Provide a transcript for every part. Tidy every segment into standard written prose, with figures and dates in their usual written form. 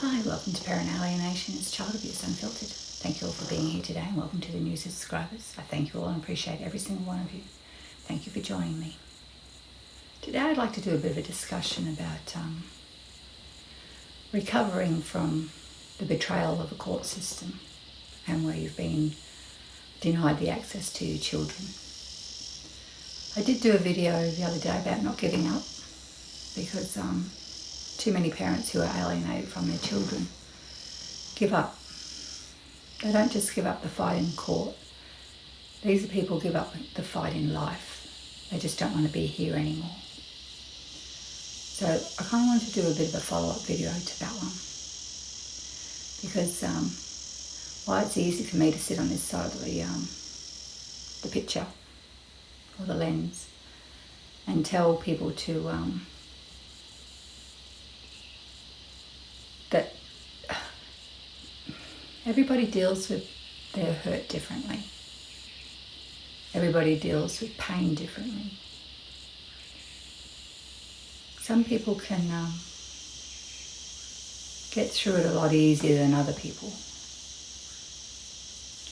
Hi, welcome to Parent Alienation. It's Child Abuse Unfiltered. Thank you all for being here today and welcome to the new subscribers. I thank you all and appreciate every single one of you. Thank you for joining me. Today I'd like to do a bit of a discussion about recovering from the betrayal of a court system and where you've been denied the access to your children. I did do a video the other day about not giving up because too many parents who are alienated from their children give up. They don't just give up the fight in court. These are people who give up the fight in life. They just don't want to be here anymore. So I kind of wanted to do a bit of a follow-up video to that one. Because while it's easy for me to sit on this side of the picture or the lens and tell people to that everybody deals with their hurt differently. Everybody deals with pain differently. Some people can get through it a lot easier than other people.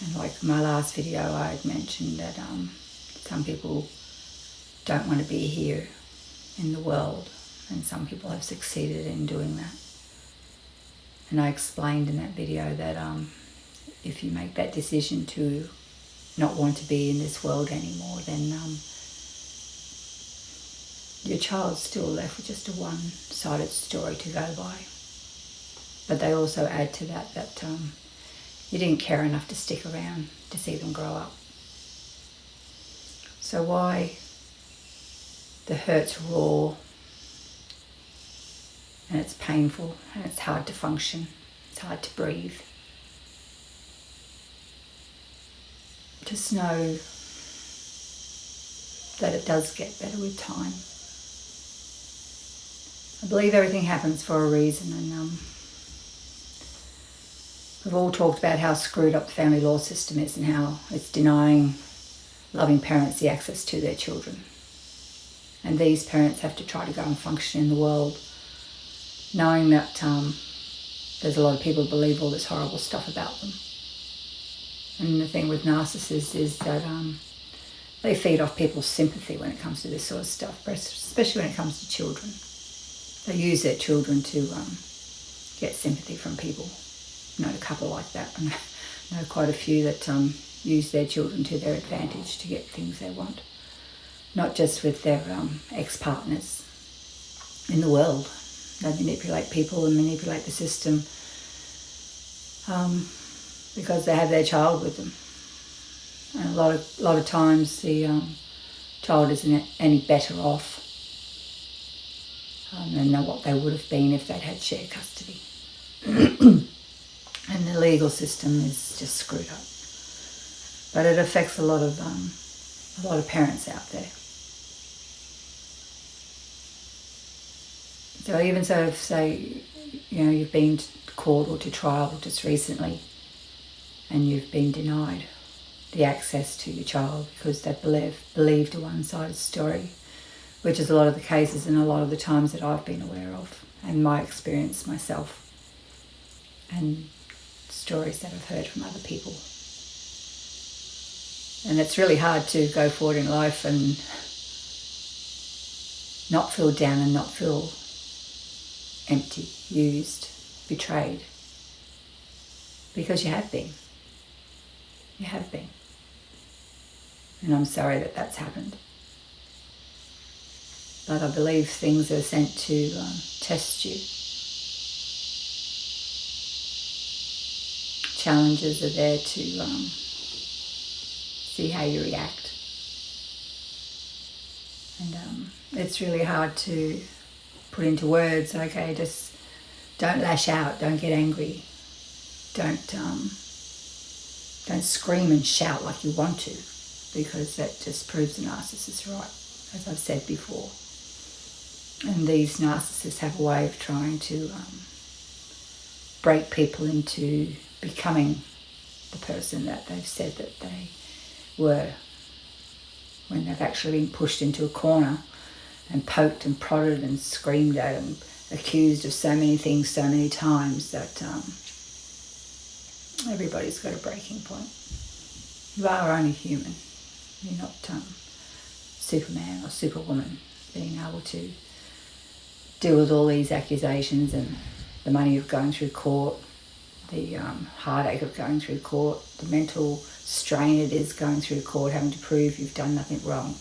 And like my last video, I had mentioned that some people don't want to be here in the world, and some people have succeeded in doing that. And I explained in that video that if you make that decision to not want to be in this world anymore, then your child's still left with just a one-sided story to go by. But they also add to that you didn't care enough to stick around to see them grow up. So why the hurt's raw, and it's painful, and it's hard to function, it's hard to breathe. Just know that it does get better with time. I believe everything happens for a reason, and we've all talked about how screwed up the family law system is and how it's denying loving parents the access to their children. And these parents have to try to go and function in the world knowing that there's a lot of people who believe all this horrible stuff about them. And the thing with narcissists is that they feed off people's sympathy when it comes to this sort of stuff, especially when it comes to children. They use their children to get sympathy from people. I know a couple like that. I know quite a few that use their children to their advantage to get things they want. Not just with their ex-partners in the world. They manipulate people and manipulate the system because they have their child with them. And a lot of times the child isn't any better off than what they would have been if they'd had shared custody. And the legal system is just screwed up. But it affects a lot of parents out there. So even so, if say, you've been to court or to trial just recently and you've been denied the access to your child because they believed a one-sided story, which is a lot of the cases and a lot of the times that I've been aware of and my experience myself and stories that I've heard from other people. And it's really hard to go forward in life and not feel down and not feel empty, used, betrayed. Because you have been. You have been. And I'm sorry that that's happened. But I believe things are sent to test you. Challenges are there to see how you react. And it's really hard to put into words, okay, just don't lash out, don't get angry, don't scream and shout like you want to, because that just proves the narcissist right, as I've said before. And these narcissists have a way of trying to break people into becoming the person that they've said that they were, when they've actually been pushed into a corner and poked and prodded and screamed at and accused of so many things so many times that everybody's got a breaking point. You are only human. You're not Superman or Superwoman, being able to deal with all these accusations and the money of going through court, the heartache of going through court, the mental strain it is going through court, having to prove you've done nothing wrong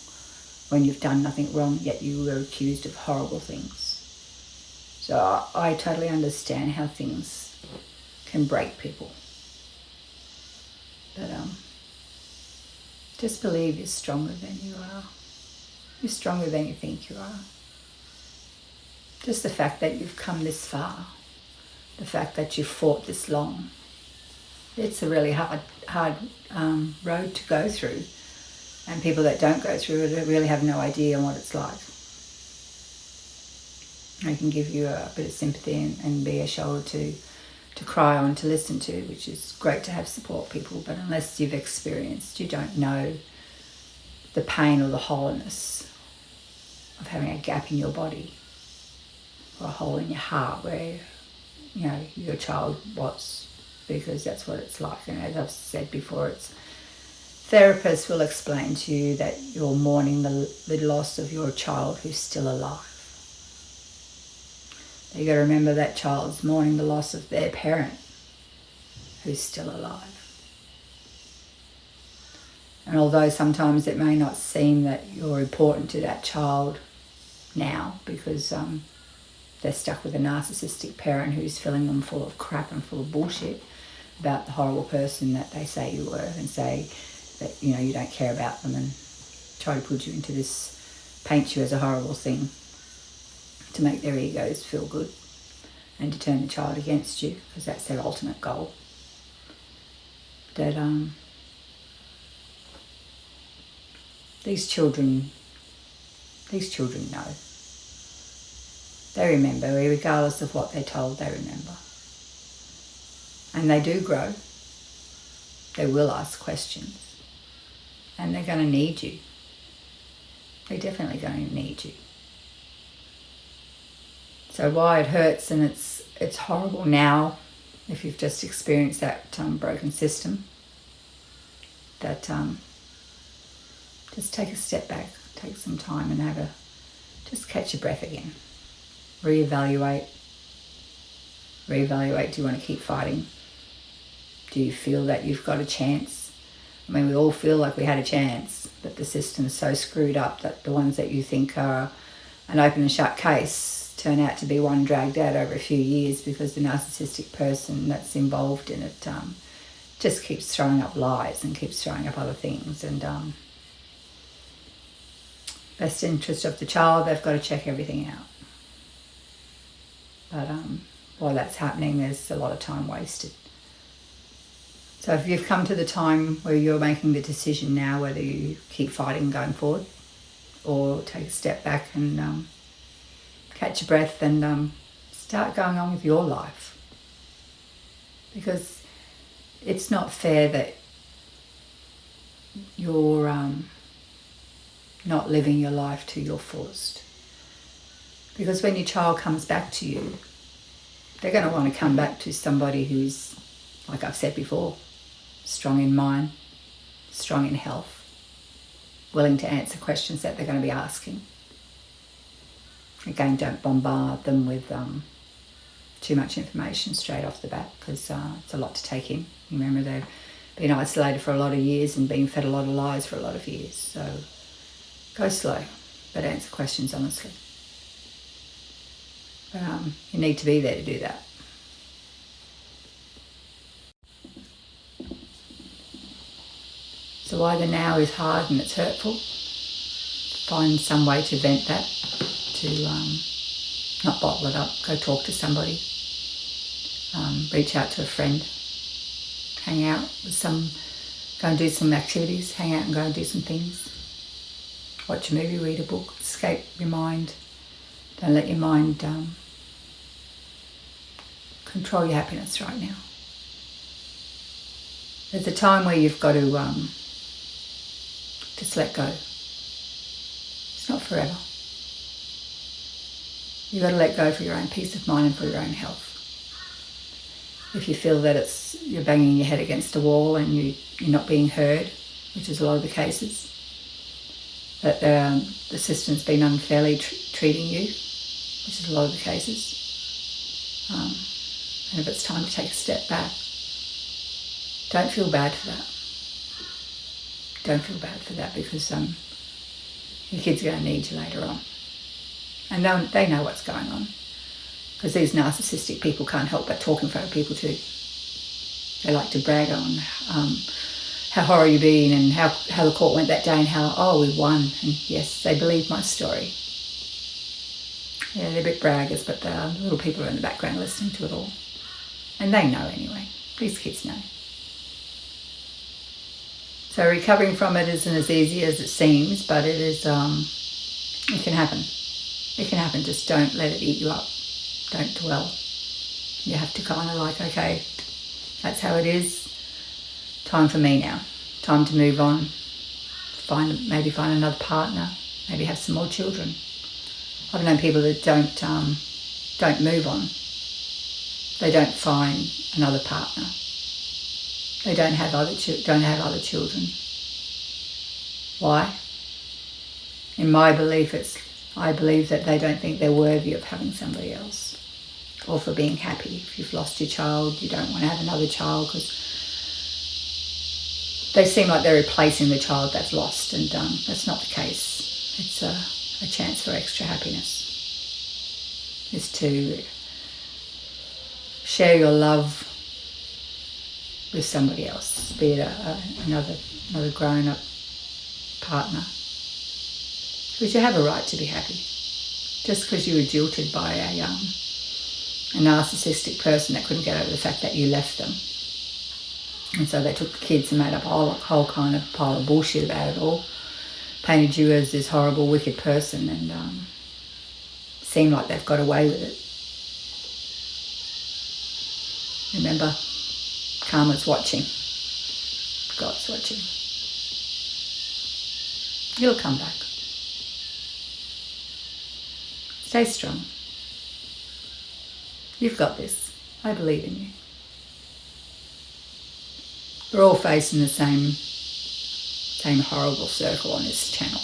when you've done nothing wrong, yet you were accused of horrible things. So I totally understand how things can break people. But just believe you're stronger than you are. You're stronger than you think you are. Just the fact that you've come this far, the fact that you've fought this long, it's a really hard road to go through. And people that don't go through it really have no idea what it's like. I can give you a bit of sympathy and be a shoulder to cry on, to listen to, which is great to have support people, but unless you've experienced, you don't know the pain or the hollowness of having a gap in your body or a hole in your heart where, you know, your child was, because that's what it's like. And as I've said before, therapists will explain to you that you're mourning the loss of your child who's still alive. You got to remember that child's mourning the loss of their parent who's still alive. And although sometimes it may not seem that you're important to that child now because they're stuck with a narcissistic parent who's filling them full of crap and full of bullshit about the horrible person that they say you were, and say that, you know, you don't care about them and try to put you into this, paint you as a horrible thing to make their egos feel good and to turn the child against you, because that's their ultimate goal. That these children know. They remember, regardless of what they're told, they remember. And they do grow. They will ask questions. And they're going to need you. They're definitely going to need you. So why it hurts and it's horrible now, if you've just experienced that broken system, that just take a step back, take some time and just catch your breath again. Reevaluate. Do you want to keep fighting? Do you feel that you've got a chance? I mean, we all feel like we had a chance, but the system's so screwed up that the ones that you think are an open and shut case turn out to be one dragged out over a few years, because the narcissistic person that's involved in it just keeps throwing up lies and keeps throwing up other things. And best interest of the child, they've got to check everything out. But while that's happening, there's a lot of time wasted. So if you've come to the time where you're making the decision now whether you keep fighting going forward or take a step back and catch your breath and start going on with your life. Because it's not fair that you're not living your life to your fullest. Because when your child comes back to you, they're going to want to come back to somebody who's, like I've said before, strong in mind, strong in health, willing to answer questions that they're going to be asking. Again, don't bombard them with too much information straight off the bat, because it's a lot to take in. Remember, they've been isolated for a lot of years and been fed a lot of lies for a lot of years. So go slow, but answer questions honestly. But you need to be there to do that. So why the now is hard and it's hurtful. Find some way to vent that, to not bottle it up. Go talk to somebody. Reach out to a friend. Hang out with go and do some activities. Hang out and go and do some things. Watch a movie, read a book, escape your mind. Don't let your mind control your happiness right now. There's a time where you've got to just let go. It's not forever. You've got to let go for your own peace of mind and for your own health. If you feel that you're banging your head against a wall and you're not being heard, which is a lot of the cases, that the system's been unfairly treating you, which is a lot of the cases, and if it's time to take a step back, don't feel bad for that. Don't feel bad for that, because your kids are going to need you later on. And they know what's going on, because these narcissistic people can't help but talk in front of people too. They like to brag on how horrible you've been and how the court went that day and how, we won. And yes, they believe my story. Yeah, they're a bit braggers, but the little people are in the background listening to it all. And they know anyway. These kids know. So recovering from it isn't as easy as it seems, but it is. It can happen. It can happen. Just don't let it eat you up. Don't dwell. You have to kind of like, okay, that's how it is. Time for me now. Time to move on. Maybe find another partner. Maybe have some more children. I've known people that don't move on. They don't find another partner. They don't have other children. Why? In my belief, I believe that they don't think they're worthy of having somebody else, or for being happy. If you've lost your child, you don't want to have another child, because they seem like they're replacing the child they've lost, and that's not the case. It's a chance for extra happiness. Is to share your love with somebody else, be it another grown-up partner. Because you have a right to be happy. Just because you were jilted by a narcissistic person that couldn't get over the fact that you left them. And so they took the kids and made up a whole kind of pile of bullshit about it all. Painted you as this horrible, wicked person, and seemed like they've got away with it. Remember, karma's watching. God's watching. It'll come back. Stay strong. You've got this. I believe in you. We're all facing the same horrible circle on this channel.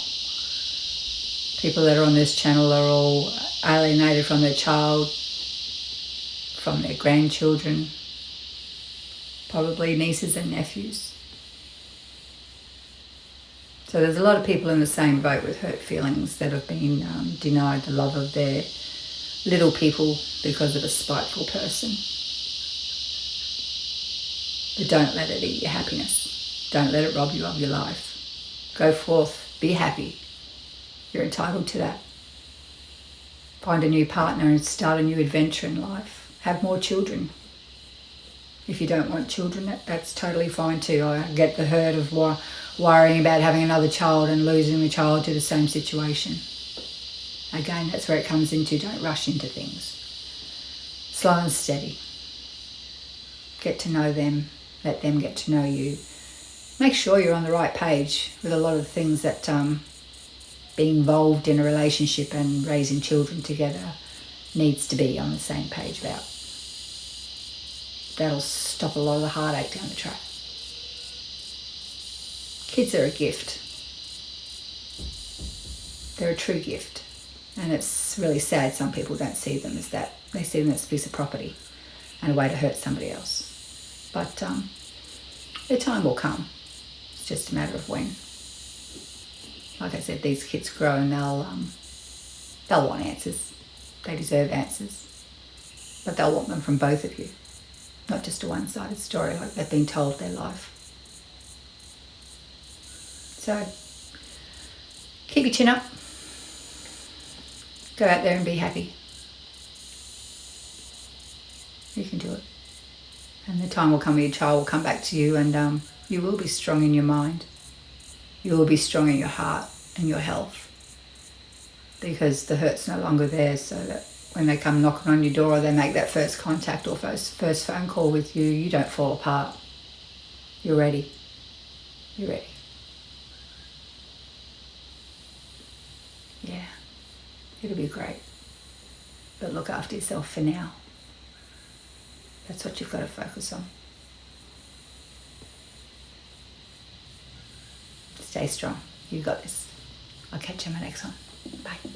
People that are on this channel are all alienated from their child, from their grandchildren, probably nieces and nephews. So there's a lot of people in the same boat with hurt feelings that have been denied the love of their little people because of a spiteful person. But don't let it eat your happiness. Don't let it rob you of your life. Go forth, be happy. You're entitled to that. Find a new partner and start a new adventure in life. Have more children. If you don't want children, that's totally fine too. I get the hurt of worrying about having another child and losing the child to the same situation. Again, that's where it comes into, don't rush into things. Slow and steady. Get to know them. Let them get to know you. Make sure you're on the right page with a lot of things that being involved in a relationship and raising children together needs to be on the same page about. That'll stop a lot of the heartache down the track. Kids are a gift. They're a true gift. And it's really sad some people don't see them as that. They see them as a piece of property and a way to hurt somebody else. But their time will come. It's just a matter of when. Like I said, these kids grow and they'll want answers. They deserve answers. But they'll want them from both of you. Not just a one-sided story like they've been told their life. So, keep your chin up. Go out there and be happy. You can do it. And the time will come where your child will come back to you, and you will be strong in your mind. You will be strong in your heart and your health. Because the hurt's no longer there, so that when they come knocking on your door or they make that first contact or first phone call with you, you don't fall apart. You're ready. You're ready. Yeah. It'll be great. but look after yourself for now. That's what you've got to focus on. Stay strong. You've got this. I'll catch you on my next one. Bye.